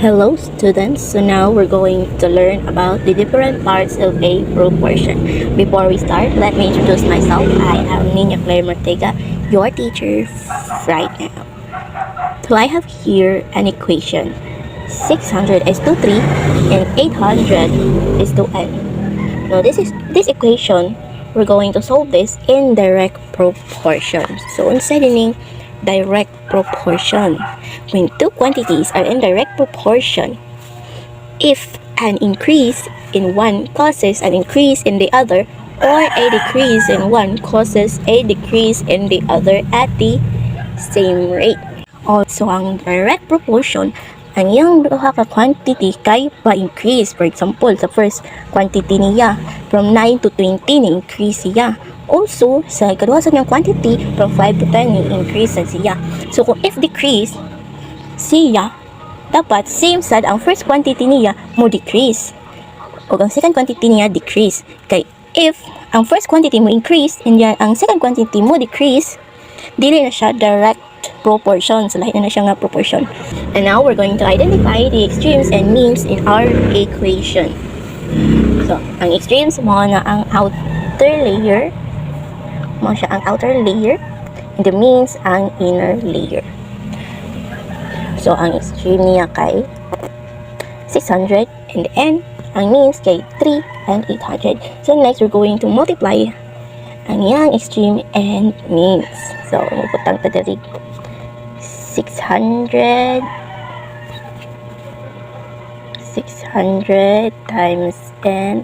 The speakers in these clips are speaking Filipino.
Hello students, so now we're going to learn about the different parts of a proportion. Before we start, let me introduce myself. I am Nina Claire Mortega, your teacher right now. So I have here an equation. 600 is to 3 and 800 is to n. Now this equation, we're going to solve this in direct proportion. So instead of direct proportion, when two quantities are in direct proportion, if an increase in one causes an increase in the other, or a decrease in one causes a decrease in the other at the same rate. Also, ang direct proportion, ang iyang duha ka quantity kay pa-increase. For example, sa first quantity niya, from 9 to 20, na-increase siya. Also, sa ikaduha sa niyang quantity, from 5 to 10, na-increase siya. So, kung if decrease siya, dapat same sad ang first quantity niya mo decrease. O ang second quantity niya decrease. Kay if ang first quantity mo increase, and yan, ang second quantity mo decrease, dili na siya direct proportion. So, lahat na siya nga proportion. And now, we're going to identify the extremes and means in our equation. So, ang extremes mo na ang outer layer, mo siya ang outer layer, and the means ang inner layer. So, ang extreme niya kay 600 and n, ang means kay 3 and 800. So, next, we're going to multiply ang iyang extreme and means. So, muputang ta diri. 600 times n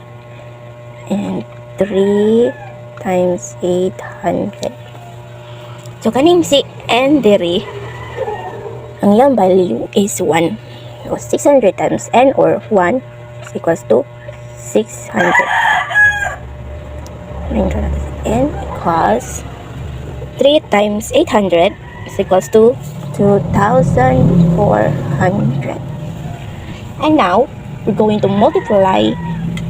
and 3 times 800. So, kaning si n diri, ang iyang value is 1. So, 600 times n or 1 is equals to 600. N equals 3 times 800 is equals to 2,400. And now, we're going to multiply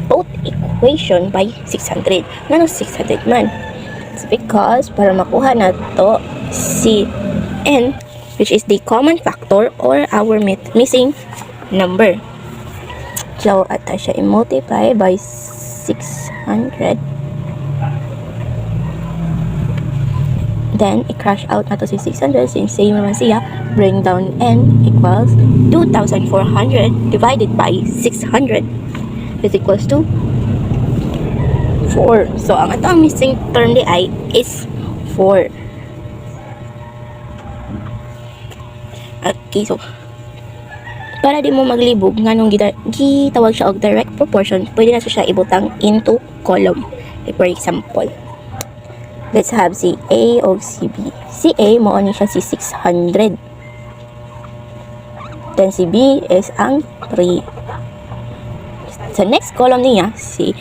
both equation by 600. Nano 600 man? It's because para makuha na to si n, which is the common factor or our missing number. So, ata siya i-multiply by 600. Then, i-crash out na to si 600 since same naman siya. Bring down n equals 2,400 divided by 600 is equals to 4. So, ang atong missing term di ay is 4. Okay, so para di mo maglibog nga nung gitawag siya og direct proportion, pwede na siya ibutang into column. Like for example, let's have si A o si B. Si A, mo ni siya si 600. Then si B is ang 3. Sa next column niya, si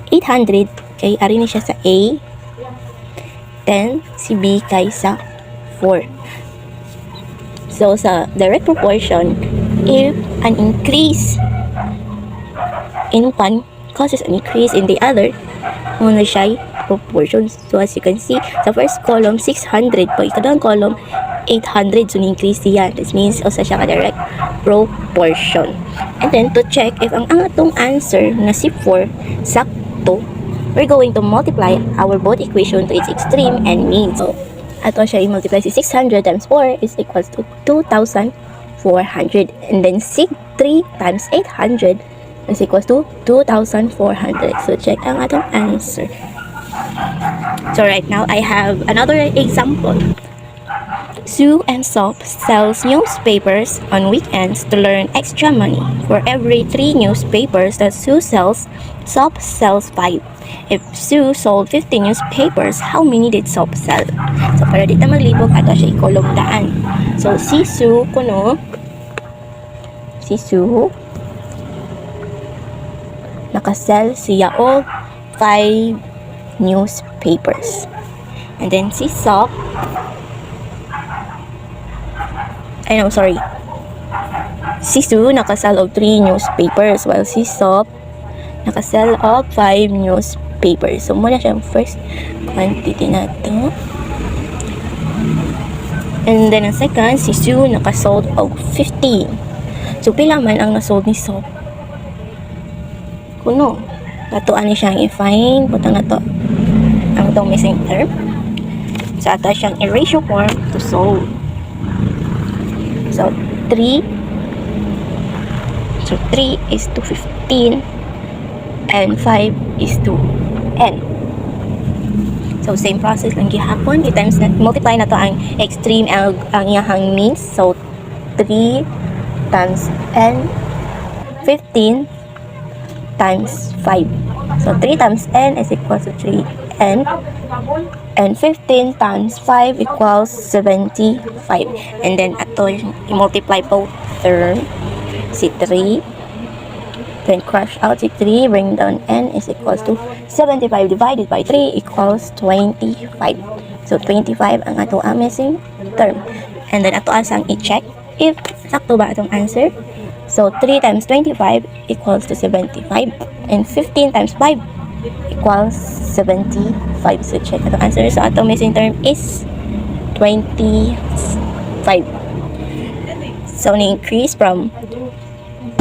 800, kay ari ni siya sa A. Then si B kay sa 4. So sa direct proportion, if an increase in one causes an increase in the other, muna siya proportions. So as you can see, sa first column 600 po, ikadang column 800, so increase siya. This means also siya ka-direct proportion. And then to check if ang atong answer na si 4 sakto, we're going to multiply our both equation to its extreme and mean. So ato siya i-multiply si 600 times 4 is equals to 2,400. And then si 3 times 800 is equals to 2,400. So check ang atong answer. So right now, I have another example. Sue and Sop sells newspapers on weekends to earn extra money. For every 3 newspapers that Sue sells, Sop sells 5. If Sue sold 50 newspapers, how many did Sop sell? So para dito maglibog, ato siya ikolong daan. So si Sue nakasell siya og 5 newspapers. And then si Sop, si Sue nakasell og 3 newspapers while si Sop nakasell og 5 newspapers. So muna siya first quantity na to. And then ang second, si Sue nakasold og 15. So pila man ang nasold ni Soap? Kuno. Katuan ni siyang i-find. Putang na to. Ang itong missing term. So ato siyang i-ratio form to solve. So 3 is to 15 and 5 is to n. So same process lang gihapon. I-times na, multiply na to ang extreme ang iyahang means. So 3 times n, 15 times 5. So 3 times n is equal to 3n, and 15 times 5 equals 75. And then ato i-multiply both term, si 3, then crush out si 3, bring down n is equals to 75 divided by 3 equals 25. So 25 ang ato ang missing term. And then ato asang i-check if sakto ba atong answer. So 3 times 25 equals to 75, and 15 times 5 equals 75. So check atong answer. So atong missing term is 25. So ni-increase from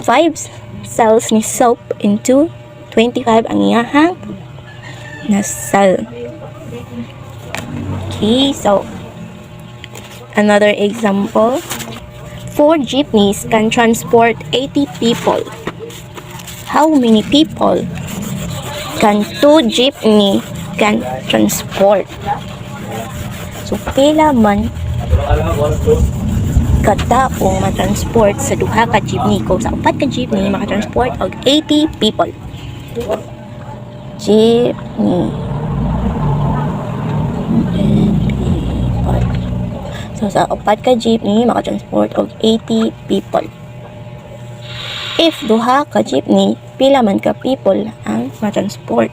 5 cells ni Soap into 25 ang iyahang na cell. Okay, so another example. 4 jeepneys can transport 80 people. How many people can 2 jeepney can transport? So pila man kataong matransport sa duha ka jeepney. Kung sa 4 ka jeepney makatransport og 80 people. Jeepney. So sa 4 ka jeepney makatransport og 80 people. If duha ka jeepney, pila man ka people ang matransport?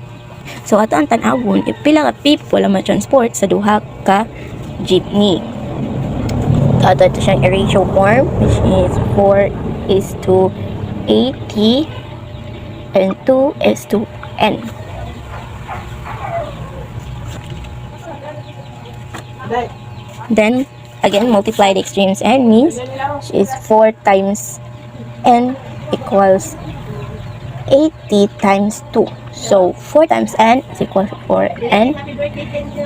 So ato ang tan-awon, if pila ka people ang matransport sa duha ka jeepney. So ato siyang ratio form, which is 4 is to 80 and 2 is to n. Then again, multiply the extremes and means, which is 4 times n equals 80 times 2. So 4 times n is equal to 4n,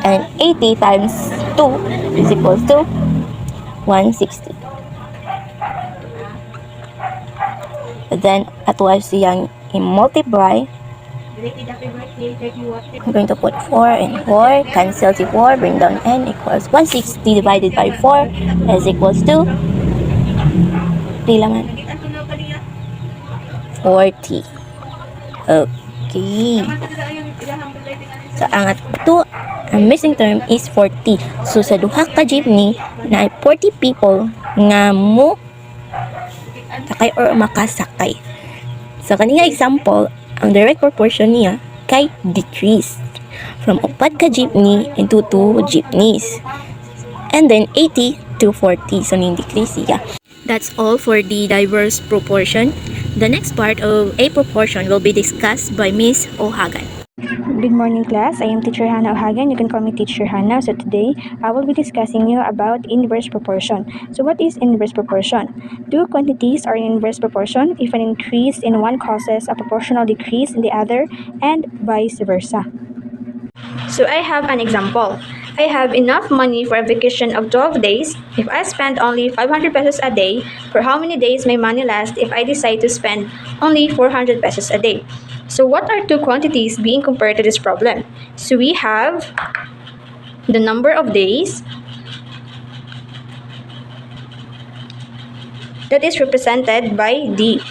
and 80 times 2 is equal to 160. And then ato siyang i-multiply. I'm going to put 4 and 4, cancel the 4, bring down n equals 160 divided by 4 is equals to pila man? 40. Okay. So ang ato ang missing term is 40. So sa duha ka jeepney na 40 people nga mo sakay or makasakay. So kanina example, ang direct proportion niya kay decrease from 4 ka jeepney into 2 jeepneys, and then 80 to 40. So nin-decrease siya. That's all for the diverse proportion. The next part of a proportion will be discussed by Miss O'Hagan. Good morning, class. I am Teacher Hannah O'Hagan. You can call me Teacher Hannah. So today, I will be discussing you about inverse proportion. So what is inverse proportion? Two quantities are in inverse proportion if an increase in one causes a proportional decrease in the other, and vice versa. So I have an example. I have enough money for a vacation of 12 days. If I spend only 500 pesos a day, for how many days my money lasts if I decide to spend only 400 pesos a day? So what are two quantities being compared to this problem? So we have the number of days that is represented by D,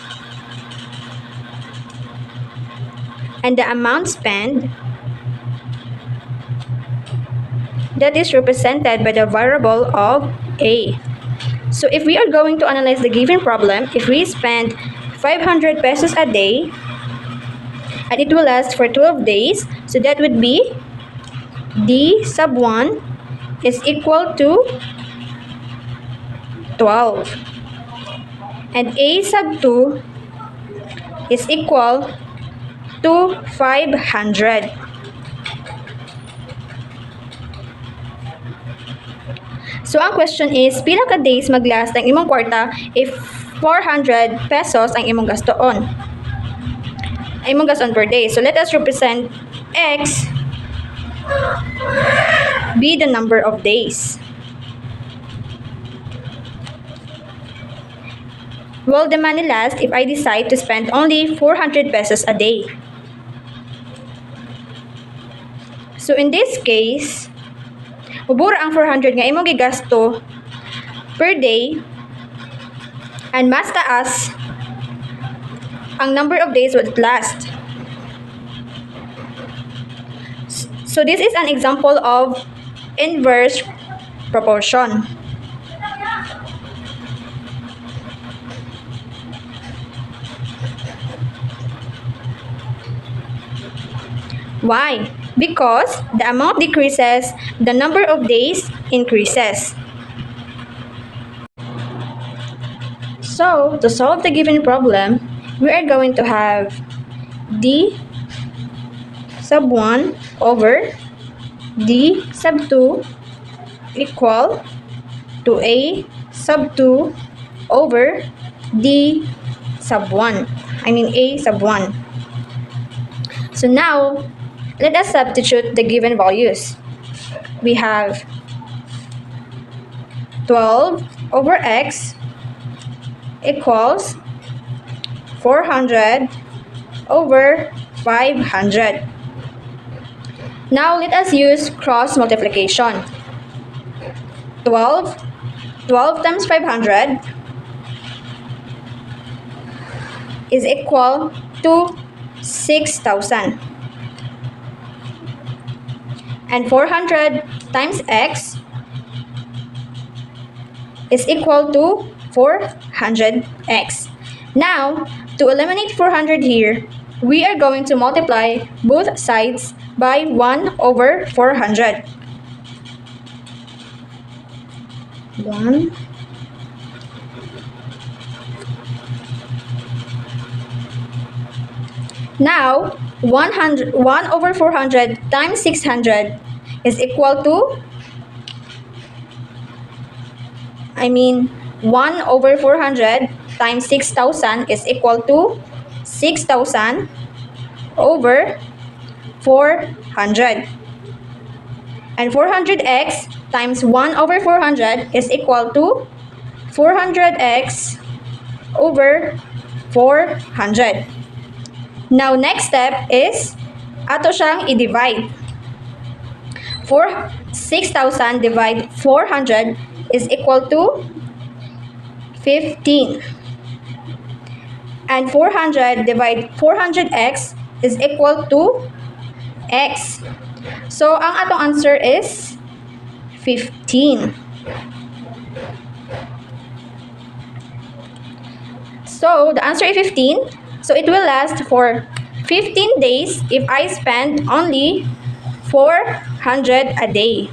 and the amount spent that is represented by the variable of A. So if we are going to analyze the given problem, if we spend 500 pesos a day and it will last for 12 days, so that would be D sub 1 is equal to 12, and A sub 2 is equal to 500. So ang question is, pila ka days maglast ang imong kwarta if 400 pesos ang imong gastoon. Imong gaston per day. So let us represent X be the number of days. Will the money last if I decide to spend only 400 pesos a day? So in this case, ubura ang 400 nga imong gigasto per day and mas taas ang number of days would last. So this is an example of inverse proportion. Why? Because the amount decreases, the number of days increases. So, to solve the given problem, we are going to have d sub 1 over d sub 2 equal to a sub 2 over d sub 1. A sub 1. So now, let us substitute the given values. We have 12 over x equals 400 over 500. Now let us use cross multiplication. 12 times 500 is equal to 6,000. And 400 times x is equal to 400x. Now, to eliminate 400 here, we are going to multiply both sides by 1 over 400. 1 Now, 1 over 400 times 600 is equal to 1 over 400 times 6,000 is equal to 6,000 over 400. And 400x times 1 over 400 is equal to 400x over 400. Now, next step is ato siyang i-divide. 6,000 divide 400 is equal to 15. And 400 divide 400x is equal to x. So, ang atong answer is 15. So, the answer is 15. So, it will last for 15 days if I spend only 400 a day.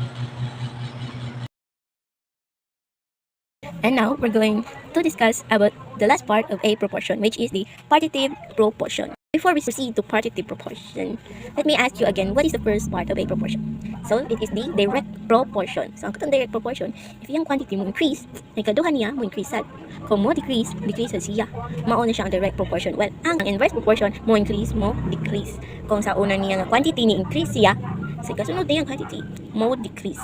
And now we're going to discuss about the last part of a proportion, which is the partitive proportion. Before we proceed to partitive proportion, let me ask you again, what is the first part of a proportion? So, it is the direct proportion. So, ang katong direct proportion, if yung quantity mo increase, ay kaduhan niya mo increase sad. Kung mo decrease siya. Mauna siya ang direct proportion. Well, ang inverse proportion, mo increase, mo decrease. Kung sa una niya nga quantity ni increase siya, sa kasunod na yung quantity, mo decrease.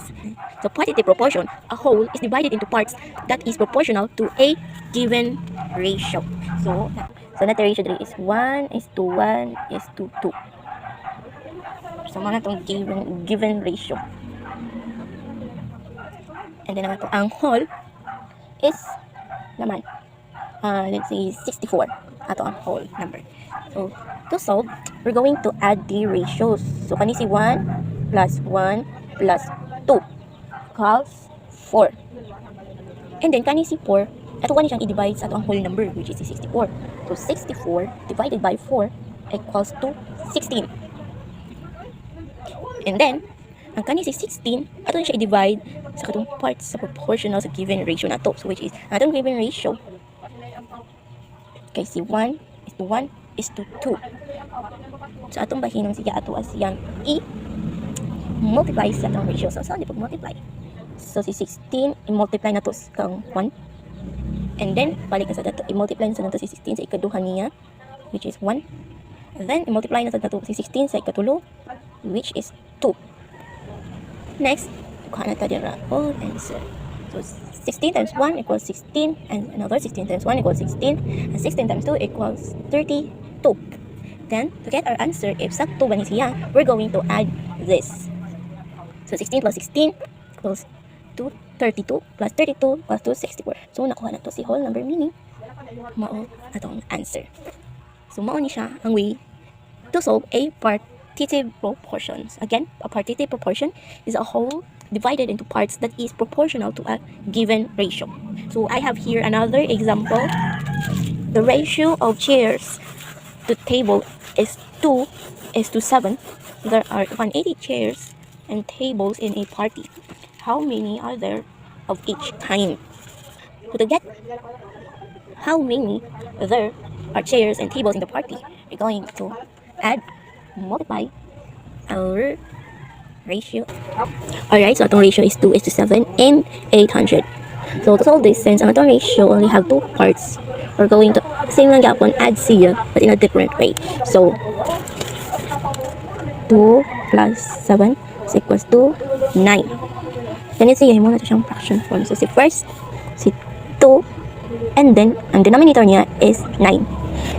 So, partitive proportion, a whole is divided into parts that is proportional to a given ratio. So that the ratio is 1 is to 1 is to 2. So, mga itong given ratio. And then naman po, ang whole is naman, let's say 64. Ato ang whole number. So, to solve, we're going to add the ratios. So, kanisi 1 plus 1 plus 2 equals 4. And then, kanisi 4, ato kani siyang i-divide sa ato ang whole number, which is 64. So, 64 divided by 4 equals to 16. And then, ang kanisi 16, ato siya i-divide sa katong parts sa proportional sa given ratio na to. So, which is, atong given ratio, kay si 1 is to 1 is to 2. So, atong bahinong siya ato as yang i-multiply sa atong ratio. So, saan di pag-multiply? So, si 16, i-multiply na to kang 1. And then, balik na sa dato, i-multiply na sa dato si 16 sa ikaduha niya, which is 1. And then, i-multiply na sa dato si 16 sa ikatulo, which is 2. Next, kuha na tayo na all answer. So, 16 times 1 equals 16, and another 16 times 1 equals 16, and 16 times 2 equals 32. Then, to get our answer, if sakto ba ni siya, we're going to add this. So, 16 plus 16 equals 32 plus 32 plus 2, 64. So, nakuha na to si whole number, meaning mao atong answer. So, mao ni siya ang way to solve a partitive proportions. Again, a partitive proportion is a whole divided into parts that is proportional to a given ratio. So, I have here another example. The ratio of chairs to table is 2:7. There are 180 chairs and tables in a party. How many are there of each kind? So to get how many there are chairs and tables in the party, we're going to multiply our ratio. Alright, so our ratio is 2:7 and 800. So to solve this, since ang atong ratio only have two parts, we're going to same lang yapon add siya but in a different way. So 2 plus 7 is equals to 9. Then siya mo na siyang fraction form. So si first, si 2, and then ang denominator niya is 9.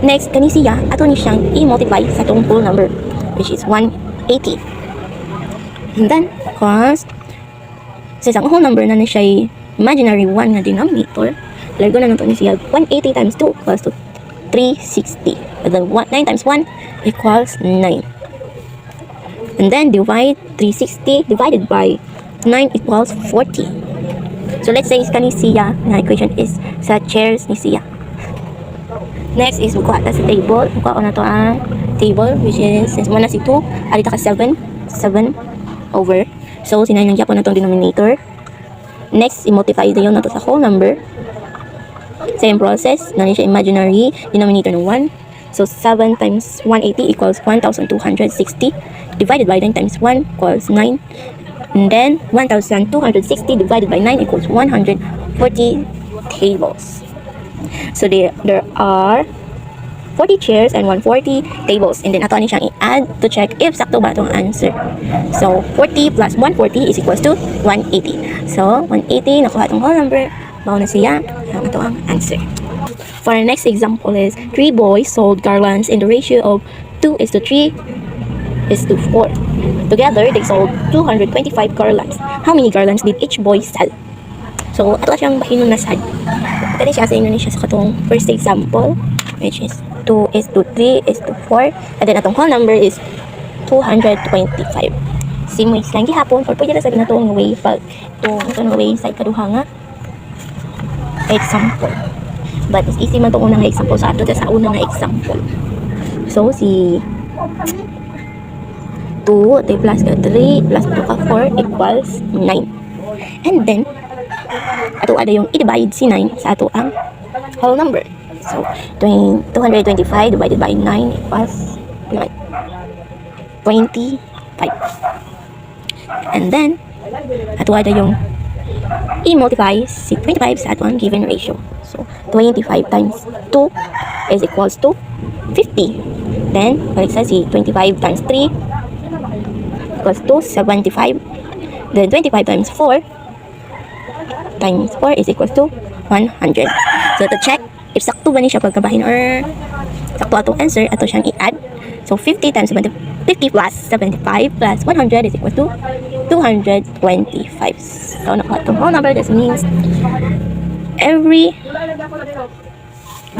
Next, kani siya ato ni siyang i-multiply sa tong whole number, which is 180. And then, cos since ang whole number na siya imaginary 1 na denominator, largo na nato ni siya 180 times 2 equals to 360. And then 9 times 1 equals 9. And then divide 360 divided by 9 equals 40. So let's say kani siya na equation is sa chairs ni siya. Next is buka ta sa table. Buka ko na to ang table, which is since muna si 2, alita ka 7 over. So sinayang yapon na tong denominator. Next, i-multiply dayon na to sa whole number. Same process, nani siya imaginary denominator ng 1. So 7 times 180 equals 1260 divided by 9 times 1 equals 9. And then 1260 divided by 9 equals 140 tables. So there are 40 chairs and 140 tables. And then ato ni siyang i-add to check if sakto ba itong answer. So 40 plus 140 is equals to 180. So 180, nakuha itong whole number. Mao na siya ang ito ang answer. For our next example is 3 boys sold garlands in the ratio of 2:3:4. Together, they sold 225 garlands. How many garlands did each boy sell? So, ato siyang bahinon na sad. Dali siya sa Indonesia sa katong first example, which is 2:3:4. And then atong whole number is 225. Simoy lang gihapon or pwede na sabi na itong way pag itong way sa ikaduha nga example. But it's easy man itong unang example sa ato sa unang example. So, si 2 plus 3 plus 2 ka 4 equals 9. And then, ato ada yung i-divide si 9 sa ato ang whole number. So, 225 divided by 9 equals 25. And then, ato ada yung i-multiply si 25 sa ato ang given ratio. So, 25 times 2 is equals to 50. Then, balik sa si 25 times 3 equals to 75. Then, 25 times 4 is equals to 100. So, to check if sakto ba ni siya pagkabahin or sakto atong answer, ato siyang i-add. So, 50 times 50 plus 75 plus 100 is equals to 225. So, nakuha itong whole number. This means every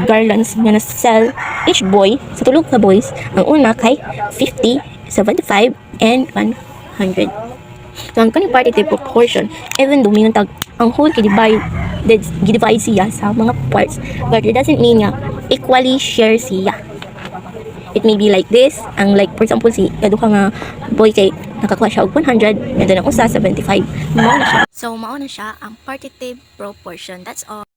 garlands nga na-sell each boy sa tulog na boys, ang una kay 50, 75, and 100. So, ang kaning partitive proportion, even though minun tag ang whole gidivide siya sa mga parts, but it doesn't mean nga equally share siya. It may be like this, ang like for example si kaduha nga boy kay nakakuha siya og 100 and then ang usa 75. Mao na siya. So mao na siya ang partitive proportion. That's all.